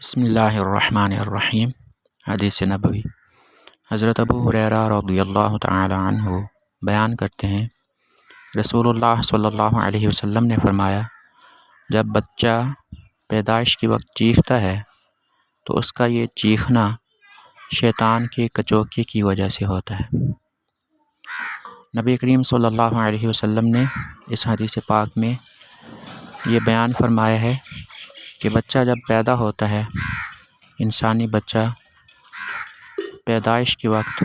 بسم اللہ الرحمن الرحیم۔ حدیث نبوی۔ حضرت ابو ہریرہ رضی اللہ تعالی عنہ بیان کرتے ہیں، رسول اللہ صلی اللہ علیہ وسلم نے فرمایا، جب بچہ پیدائش کے وقت چیختا ہے تو اس کا یہ چیخنا شیطان کے کچوکے کی وجہ سے ہوتا ہے۔ نبی کریم صلی اللہ علیہ وسلم نے اس حدیث پاک میں یہ بیان فرمایا ہے کہ بچہ جب پیدا ہوتا ہے، انسانی بچہ پیدائش کے وقت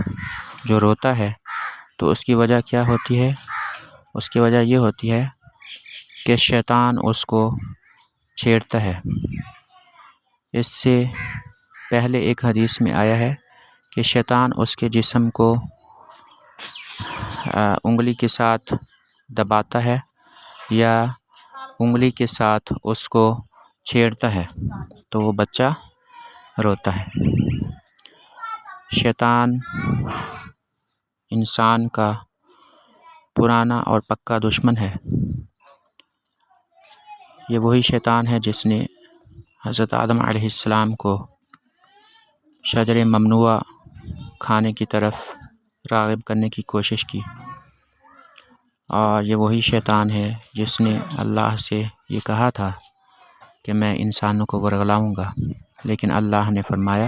جو روتا ہے تو اس کی وجہ کیا ہوتی ہے؟ اس کی وجہ یہ ہوتی ہے کہ شیطان اس کو چھیڑتا ہے۔ اس سے پہلے ایک حدیث میں آیا ہے کہ شیطان اس کے جسم کو انگلی کے ساتھ دباتا ہے یا انگلی کے ساتھ اس کو چھیڑتا ہے تو وہ بچہ روتا ہے۔ شیطان انسان کا پرانا اور پکا دشمن ہے۔ یہ وہی شیطان ہے جس نے حضرت آدم علیہ السلام کو شجر ممنوعہ کھانے کی طرف راغب کرنے کی کوشش کی، اور یہ وہی شیطان ہے جس نے اللہ سے یہ کہا تھا کہ میں انسانوں کو ورگلاؤں گا، لیکن اللہ نے فرمایا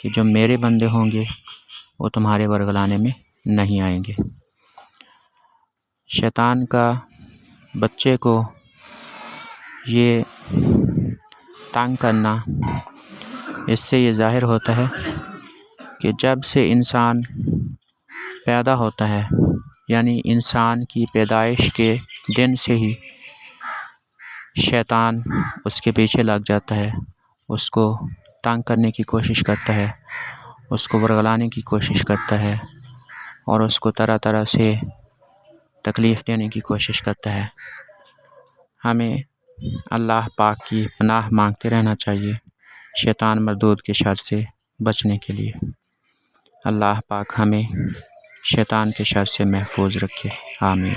کہ جو میرے بندے ہوں گے وہ تمہارے ورگلانے میں نہیں آئیں گے۔ شیطان کا بچے کو یہ تنگ کرنا، اس سے یہ ظاہر ہوتا ہے کہ جب سے انسان پیدا ہوتا ہے، یعنی انسان کی پیدائش کے دن سے ہی شیطان اس کے پیچھے لگ جاتا ہے، اس کو تنگ کرنے کی کوشش کرتا ہے، اس کو ورگلانے کی کوشش کرتا ہے اور اس کو طرح طرح سے تکلیف دینے کی کوشش کرتا ہے۔ ہمیں اللہ پاک کی پناہ مانگتے رہنا چاہیے شیطان مردود کے شر سے بچنے کے لیے۔ اللہ پاک ہمیں شیطان کے شر سے محفوظ رکھے، آمین۔